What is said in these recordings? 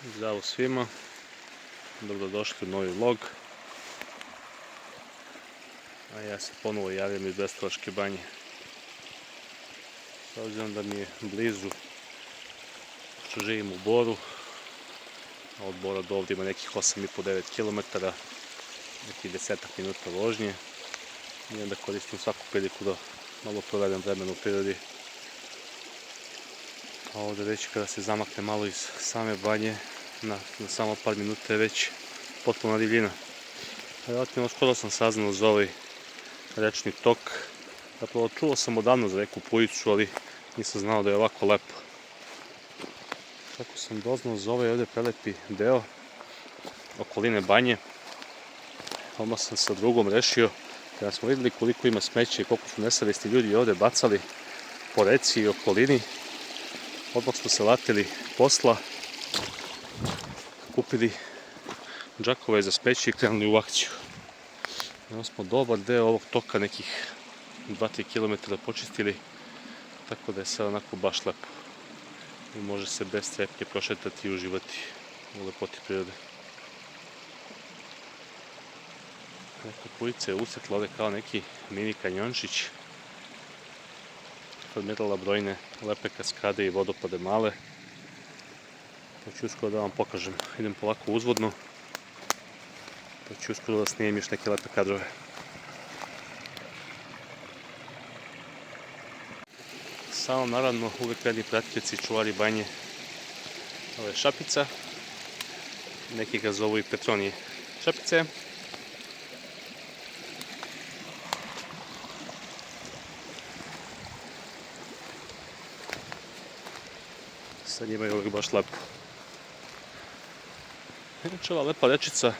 Zdravo svima, dobrodošli u novi vlog. A ja se ponovo javljam iz Brestilačke banje. S obzirom da mi je blizu, što živim u Boru, a od Bora do ovdje ima nekih 8,5-9 km, nekih 10 minuta vožnje. I onda koristim svaku priliku da malo provedem vremena u prirodi. A ovdje već kada se zamakne malo iz same banje, na samo par minuta je već potpuna divljina. Relativno skoro sam saznao za ovaj rečni tok. Zapravo čuo sam odavno za reku Pujicu, ali nisam znao da je ovako lepo. Kako sam doznao za ovaj ovdje prelepi deo okoline banje, odmah sam sa drugom rešio, kada smo vidjeli koliko ima smeća i koliko su nesavesti ljudi ovdje bacali po reci i okolini, odmah smo se latili posla, kupili džakove za smeće i krenuli u akciju. Onda smo dobar deo ovog toka, nekih 2-3 km počistili, tako da je sve onako baš lepo. I može se bez strepnje prošetati i uživati u lepoti prirode. Neka Pujica je usjetla ovdje kao neki mini kanjončić. Formirala brojne lepe kaskade i vodopade male. To ću uskoro da vam pokažem. Idem polako uzvodno, pa ću uskoro da snijem još neke lepe kadrove. Samo naravno uvek redni pratioci i čuvari banje. Ovo je Šapica, neki ga zovu i Petronije. Šapice. Sad njima je uvijek baš lepo. Inače ova lepa rečica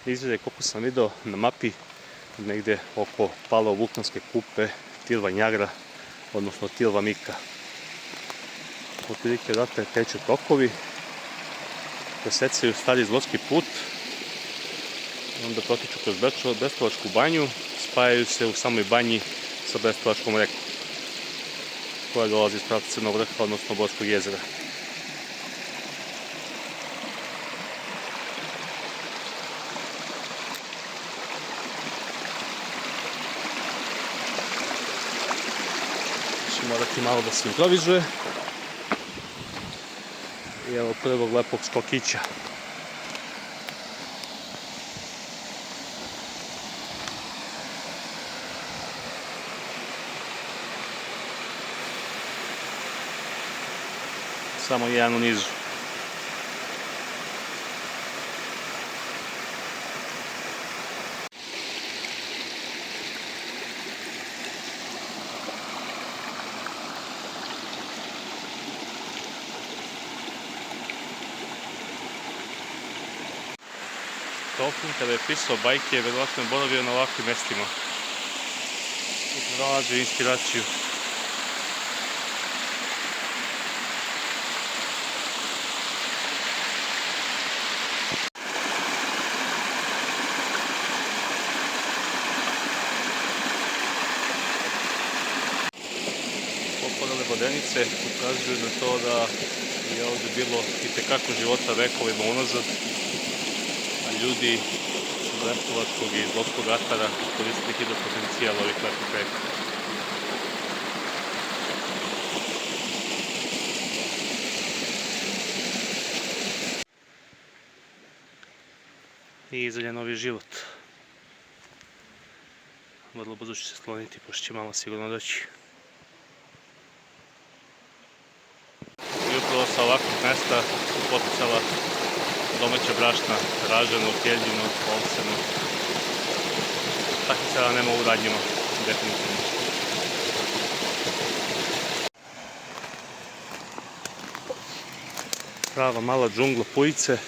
izgleda, koliko sam video na mapi, negde oko Palo-Vulkanske kupe Tilva Njagra, odnosno Tilva Mika. Otprilike odatle teče tokovi, presecaju stari Zlotski put, onda protiču kroz Brestilačku banju, spajaju se u samoj banji sa Brestilačkom rekom, koja dolazi iz pravca Crnog Vrha, odnosno Borskog jezera. Morati malo da se improvizuje. I evo prvog lepog skokića. Samo jedan u nizu. Tolkien kada je pisao bajke, verovatno je boravio na ovakvim mestima. Tu pronalazi inspiraciju. Popadale vodenice ukazuju na to da je ovdje bilo itekako života vekovima unazad. Ljudi iz Brestilačkog i Zlotskog ratara koristili hidropotencijal ovih lepih reka. I iza novi život. Vrlo brzo ću se skloniti, pošto će mama sigurno doći. I upravo sa ovakvog mesta su poticala domaća brašna, raženo, tjeljino, ovseno. Takvih sada nema u radnjima, definitivno. Prava mala džungla Pujice.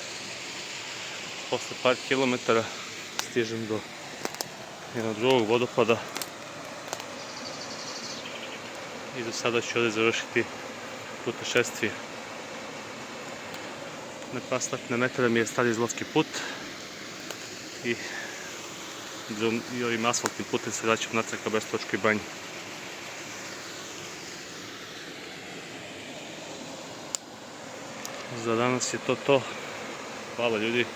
Posle par kilometara stižem do jednog drugog vodopada. I do sada ću ovdje završiti putešestvije. Na par stotina metara mi je stari Zlotski put i ovim asfaltnim putem se vraćam natrag ka Brestilačkoj banji. Za danas je to. Hvala ljudi.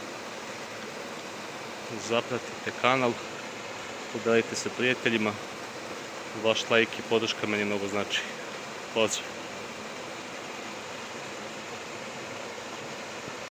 Zapratite kanal, podelite se prijateljima. Vaš like i podrška meni mnogo znači. Pozdrav!